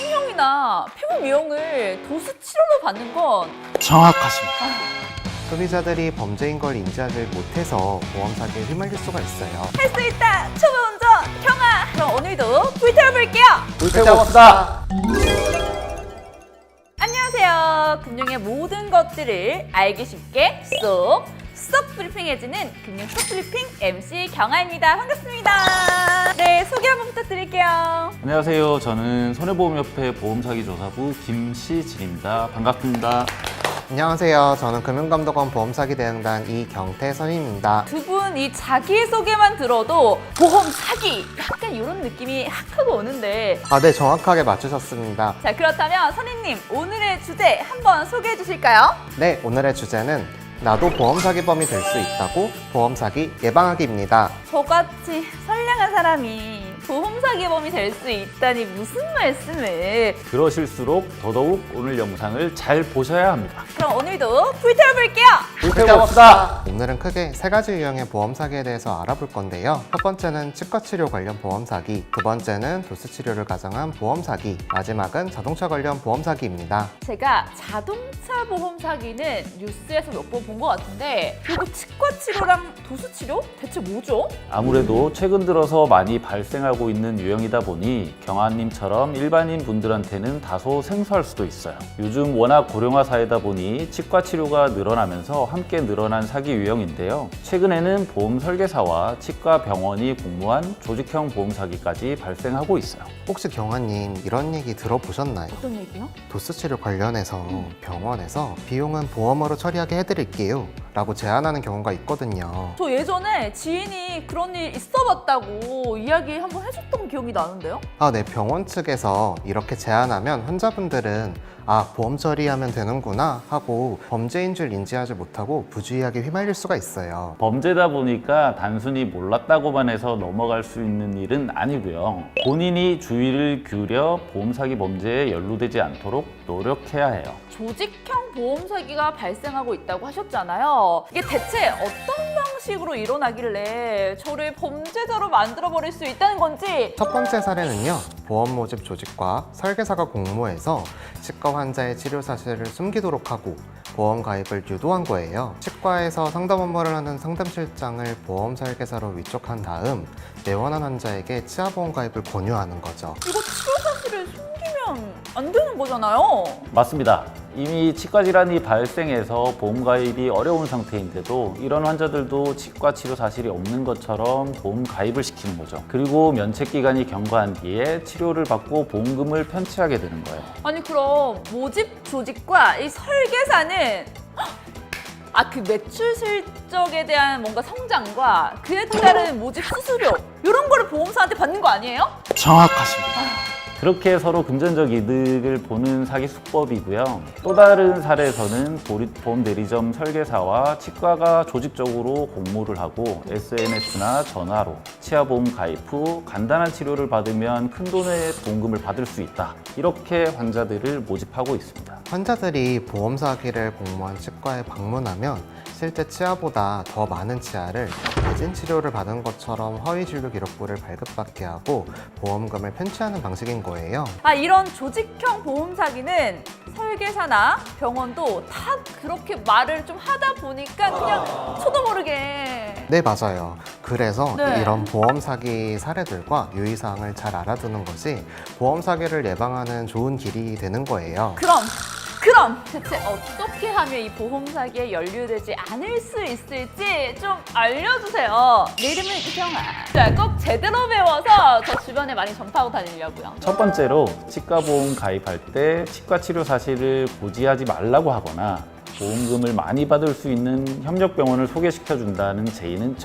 성형이나 피부 미용을 도수 치료로 받는 건 정확하십니다. 소비자들이 범죄인 걸 인지하지 못해서 보험 사기에 휘말릴 수가 있어요. 할 수 있다! 초보 운전 경아! 그럼 오늘도 불태워볼게요! 불태워봅시다. 안녕하세요. 금융의 모든 것들을 알기 쉽게 쏙 브리핑해주는 금융 쏙 브리핑 MC 경아입니다. 반갑습니다. 네, 소개 한번 부탁드릴게요. 안녕하세요. 저는 손해보험협회 보험사기조사부 김시진입니다. 반갑습니다. 안녕하세요. 저는 금융감독원 보험사기 대응단 이경태 선임입니다. 두 분 이 자기소개만 들어도 보험 사기! 약간 이런 느낌이 확 하고 오는데 네, 정확하게 맞추셨습니다. 자, 그렇다면 선임님 오늘의 주제 한번 소개해 주실까요? 네, 오늘의 주제는 나도 보험 사기범이 될 수 있다고 보험 사기 예방하기입니다. 저같이 선량한 사람이 보험 사기범이 될 수 있다니 무슨 말씀을. 그러실수록 더더욱 오늘 영상을 잘 보셔야 합니다. 그럼 오늘도 불태워볼게요. 불태워봅시다. 오늘은 크게 세 가지 유형의 보험 사기에 대해서 알아볼 건데요. 첫 번째는 치과 치료 관련 보험 사기, 두 번째는 도수 치료를 가정한 보험 사기, 마지막은 자동차 관련 보험 사기입니다. 제가 자동차 보험 사기는 뉴스에서 몇 번 본 것 같은데 이거 치과 치료랑 도수 치료? 대체 뭐죠? 아무래도 최근 들어서 많이 발생하고 있는 유형이다 보니 경아님처럼 일반인 분들한테는 다소 생소할 수도 있어요. 요즘 워낙 고령화 사회다 보니 치과 치료가 늘어나면서 함께 늘어난 사기 유형인데요. 최근에는 보험 설계사와 치과 병원이 공모한 조직형 보험 사기까지 발생하고 있어요. 혹시 경아님 이런 얘기 들어보셨나요? 어떤 얘기요? 도수 치료 관련해서 병원에서 비용은 보험으로 처리하게 해드릴게요 라고 제안하는 경우가 있거든요. 저 예전에 지인이 그런 일 있어봤다고 이야기 한번 해줬던 기억이 나는데요? 네, 병원 측에서 이렇게 제안하면 환자분들은 보험 처리하면 되는구나 하고 범죄인 줄 인지하지 못하고 부주의하게 휘말릴 수가 있어요. 범죄다 보니까 단순히 몰랐다고만 해서 넘어갈 수 있는 일은 아니고요. 본인이 주의를 기울여 보험 사기 범죄에 연루되지 않도록 노력해야 해요. 조직형 보험 사기가 발생하고 있다고 하셨잖아요. 이게 대체 어떤 방식으로 일어나길래 저를 범죄자로 만들어버릴 수 있다는 건지. 첫 번째 사례는요, 보험 모집 조직과 설계사가 공모해서 치과 환자의 치료 사실을 숨기도록 하고 보험 가입을 유도한 거예요. 치과에서 상담 업무를 하는 상담실장을 보험 설계사로 위촉한 다음 내원한 환자에게 치아보험 가입을 권유하는 거죠. 이거 치료 사실을 숨기면 안 되는 거잖아요. 맞습니다. 이미 치과 질환이 발생해서 보험 가입이 어려운 상태인데도 이런 환자들도 치과 치료 사실이 없는 것처럼 보험 가입을 시키는 거죠. 그리고 면책 기간이 경과한 뒤에 치료를 받고 보험금을 편취하게 되는 거예요. 아니 그럼 모집 조직과 이 설계사는 그 매출 실적에 대한 뭔가 성장과 그에 따른 모집 수수료 이런 거를 보험사한테 받는 거 아니에요? 정확하십니다. 그렇게 서로 금전적 이득을 보는 사기 수법이고요. 또 다른 사례에서는 보험 대리점 설계사와 치과가 조직적으로 공모를 하고 SNS나 전화로 치아보험 가입 후 간단한 치료를 받으면 큰 돈의 보험금을 받을 수 있다. 이렇게 환자들을 모집하고 있습니다. 환자들이 보험 사기를 공모한 치과에 방문하면 실제 치아보다 더 많은 치아를 대진 치료를 받은 것처럼 허위 진료 기록부를 발급받게 하고 보험금을 편취하는 방식인 거예요. 이런 조직형 보험 사기는 설계사나 병원도 다 그렇게 말을 좀 하다 보니까 그냥 저도 모르게. 네, 맞아요. 그래서 네. 이런 보험 사기 사례들과 유의사항을 잘 알아두는 것이 보험 사기를 예방하는 좋은 길이 되는 거예요. 그럼 대체 어떻게 하면 이 보험 사기에 연루되지 않을 수 있을지 좀 알려주세요. 내 이름은 이경아. 자, 꼭 제대로 배워서 저 주변에 많이 전파하고 다니려고요. 첫 번째로 치과 보험 가입할 때 치과 치료 사실을 고지하지 말라고 하거나 보험금을 많이 받을 수 있는 협력병원을 소개시켜준다는 제의는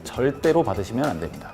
절대로 받으시면 안 됩니다.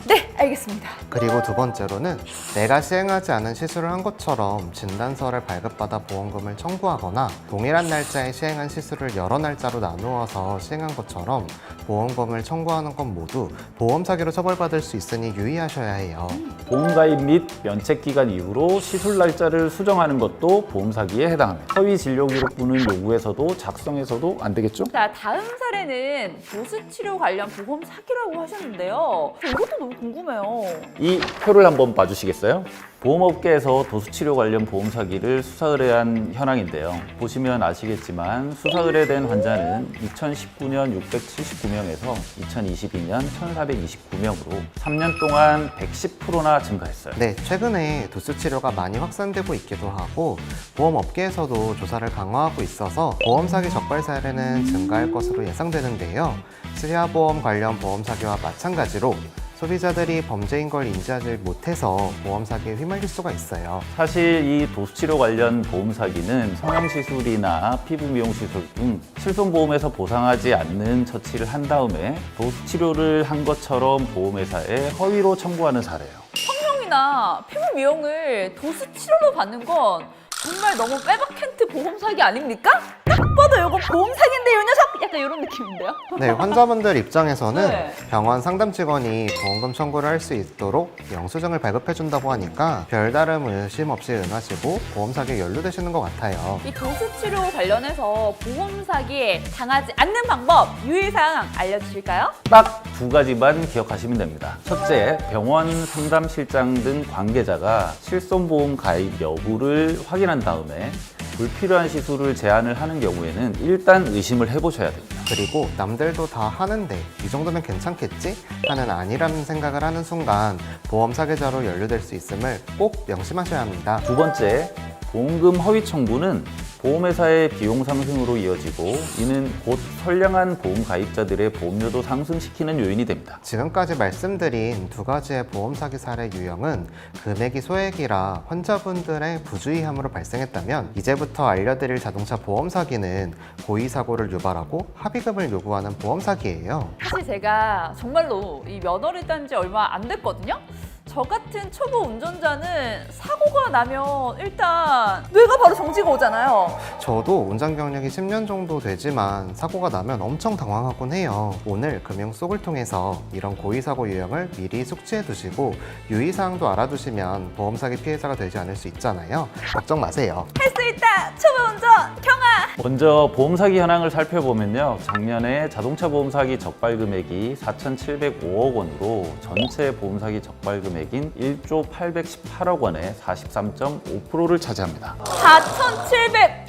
네, 알겠습니다. 그리고 두 번째로는 내가 시행하지 않은 시술을 한 것처럼 진단서를 발급받아 보험금을 청구하거나 동일한 날짜에 시행한 시술을 여러 날짜로 나누어서 시행한 것처럼 보험금을 청구하는 건 모두 보험 사기로 처벌받을 수 있으니 유의하셔야 해요. 보험 가입 및 면책 기간 이후로 시술 날짜를 수정하는 것도 보험 사기에 해당합니다. 허위 진료 기록부는 요구해서도 작성해서도 안 되겠죠? 자, 다음 사례는 도수 치료 관련 보험 사기라고 하셨는데요. 이것도 너무 궁금해요. 궁금해요. 이 표를 한번 봐주시겠어요? 보험업계에서 도수치료 관련 보험 사기를 수사 의뢰한 현황인데요. 보시면 아시겠지만 수사 의뢰된 환자는 2019년 679명에서 2022년 1429명으로 3년 동안 110%나 증가했어요. 네, 최근에 도수 치료가 많이 확산되고 있기도 하고 보험업계에서도 조사를 강화하고 있어서 보험 사기 적발 사례는 증가할 것으로 예상되는데요. 치아보험 관련 보험 사기와 마찬가지로 소비자들이 범죄인 걸 인지하지 못해서 보험 사기에 휘말릴 수가 있어요. 사실 이 도수치료 관련 보험 사기는 성형시술이나 피부 미용시술 등 실손보험에서 보상하지 않는 처치를 한 다음에 도수치료를 한 것처럼 보험회사에 허위로 청구하는 사례예요. 성형이나 피부 미용을 도수 치료로 받는 건 정말 너무 빼박캔트 보험 사기 아닙니까? 딱 봐도 이거 보험 사기인데 이 녀석! 약간 이런 느낌인데요? 네, 환자분들 입장에서는 네. 병원 상담 직원이 보험금 청구를 할 수 있도록 영수증을 발급해준다고 하니까 별다른 의심 없이 응하시고 보험 사기에 연루되시는 것 같아요. 이 도수 치료 관련해서 보험 사기에 당하지 않는 방법, 유의사항 알려주실까요? 딱 두 가지만 기억하시면 됩니다. 첫째, 병원 상담실장 등 관계자가 실손보험 가입 여부를 확인한 다음에 불필요한 시술을 제한을 하는 경우에는 일단 의심을 해보셔야 됩니다. 그리고 남들도 다 하는데 이 정도면 괜찮겠지? 하는 아니라는 생각을 하는 순간 보험 사기자로 연루될 수 있음을 꼭 명심하셔야 합니다. 두 번째, 보험금 허위 청구는 보험회사의 비용 상승으로 이어지고 이는 곧 선량한 보험 가입자들의 보험료도 상승시키는 요인이 됩니다. 지금까지 말씀드린 두 가지의 보험 사기 사례 유형은 금액이 소액이라 환자분들의 부주의함으로 발생했다면 이제부터 알려드릴 자동차 보험 사기는 고의 사고를 유발하고 합의금을 요구하는 보험 사기예요. 사실 제가 정말로 이 면허를 딴 지 얼마 안 됐거든요? 저 같은 초보 운전자는 사고가 나면 일단 뇌가 바로 정지가 오잖아요. 저도 운전 경력이 10년 정도 되지만 사고가 나면 엄청 당황하곤 해요. 오늘 금융 속을 통해서 이런 고의사고 유형을 미리 숙지해 두시고 유의사항도 알아두시면 보험 사기 피해자가 되지 않을 수 있잖아요. 걱정 마세요. 할 수 있다! 초보 운전 경아! 먼저 보험 사기 현황을 살펴보면요. 작년에 자동차 보험 사기 적발 금액이 4,705억 원으로 전체 보험 사기 적발 금액인 1조 818억 원의 43.5%를 차지합니다.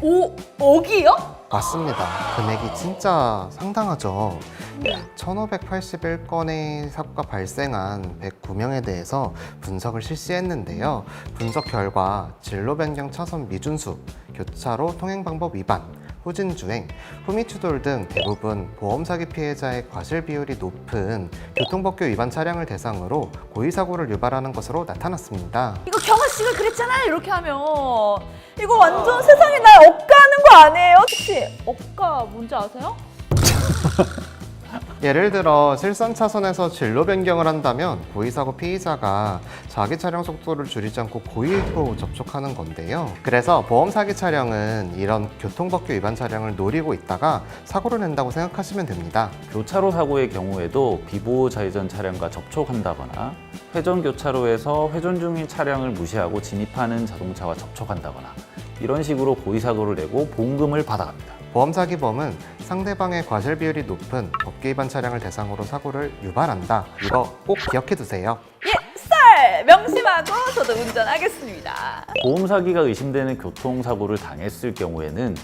4,705억이요? 맞습니다. 금액이 진짜 상당하죠. 1581건의 사고가 발생한 109명에 대해서 분석을 실시했는데요. 분석 결과 진로 변경 차선 미준수, 교차로 통행 방법 위반, 후진주행, 후미추돌 등 대부분 보험 사기 피해자의 과실 비율이 높은 교통법규 위반 차량을 대상으로 고의사고를 유발하는 것으로 나타났습니다. 이거 경아 씨가 그랬잖아요. 이렇게 하면 이거 완전 세상에 날 억까하는 거 아니에요? 혹시 억까 뭔지 아세요? 예를 들어 실선 차선에서 진로 변경을 한다면 고의사고 피의자가 자기 차량 속도를 줄이지 않고 고의로 접촉하는 건데요. 그래서 보험 사기 차량은 이런 교통법규 위반 차량을 노리고 있다가 사고를 낸다고 생각하시면 됩니다. 교차로 사고의 경우에도 비보호 좌회전 차량과 접촉한다거나 회전 교차로에서 회전 중인 차량을 무시하고 진입하는 자동차와 접촉한다거나 이런 식으로 고의사고를 내고 보험금을 받아갑니다. 보험 사기범은 상대방의 과실 비율이 높은 법규 위반 차량을 대상으로 사고를 유발한다. 이거 꼭 기억해 두세요. 예, 썰! 명심하고 저도 운전하겠습니다. 보험 사기가 의심되는 교통사고를 당했을 경우에는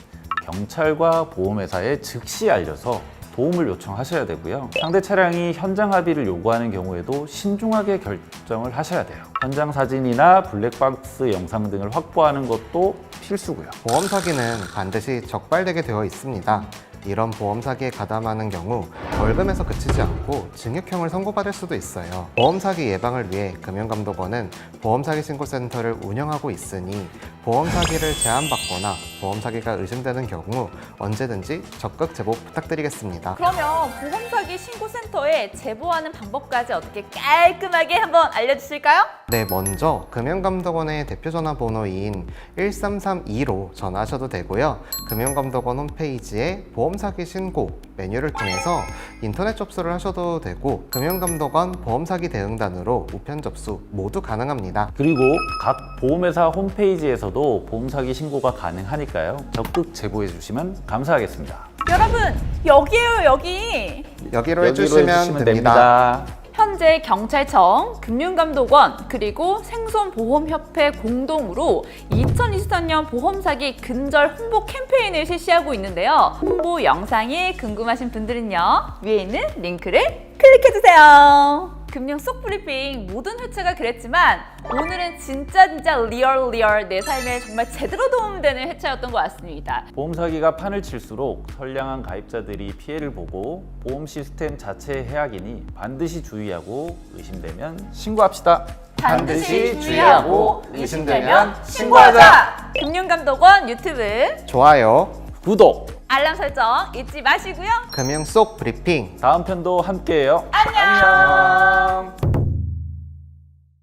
경찰과 보험회사에 즉시 알려서 도움을 요청하셔야 되고요. 상대 차량이 현장 합의를 요구하는 경우에도 신중하게 결정을 하셔야 돼요. 현장 사진이나 블랙박스 영상 등을 확보하는 것도 필수고요. 보험 사기는 반드시 적발되게 되어 있습니다. 이런 보험 사기에 가담하는 경우 벌금에서 그치지 않고 징역형을 선고받을 수도 있어요. 보험 사기 예방을 위해 금융감독원은 보험 사기 신고센터를 운영하고 있으니 보험 사기를 제안받거나 보험 사기가 의심되는 경우 언제든지 적극 제보 부탁드리겠습니다. 그러면 보험 사기 신고센터에 제보하는 방법까지 어떻게 깔끔하게 한번 알려주실까요? 네, 먼저 금융감독원의 대표 전화번호인 1332로 전화하셔도 되고요. 금융감독원 홈페이지에 보험 사기 신고 메뉴를 통해서 인터넷 접수를 하셔도 되고 금융감독원 보험사기 대응단으로 우편 접수 모두 가능합니다. 그리고 각 보험회사 홈페이지에서도 보험 사기 신고가 가능하니까요. 적극 제보해 주시면 감사하겠습니다. 여러분 여기에요 여기. 여기로 해주시면 됩니다. 현재 경찰청, 금융감독원, 그리고 생손보험협회 공동으로 2023년 보험사기 근절 홍보 캠페인을 실시하고 있는데요. 홍보 영상이 궁금하신 분들은요, 위에 있는 링크를 클릭해주세요. 금융 속 브리핑 모든 회차가 그랬지만 오늘은 진짜 리얼 내 삶에 정말 제대로 도움되는 회차였던 것 같습니다. 보험 사기가 판을 칠수록 선량한 가입자들이 피해를 보고 보험 시스템 자체의 해악이니 반드시 주의하고 의심되면 신고합시다. 반드시 주의하고 의심되면 신고하자! 금융감독원 유튜브 좋아요. 구독! 알람 설정 잊지 마시고요. 금융 속 브리핑. 다음 편도 함께해요. 안녕!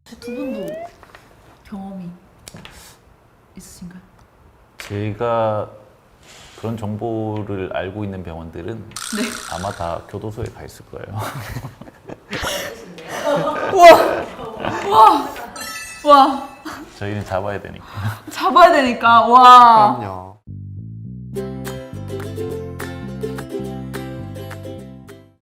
두 분도 경험이 있으신가요? 제가 그런 정보를 알고 있는 병원들은 아마 다 교도소에 가 있을 거예요. 와 저희는 잡아야 되니까. 잡아야 되니까 와 그럼요.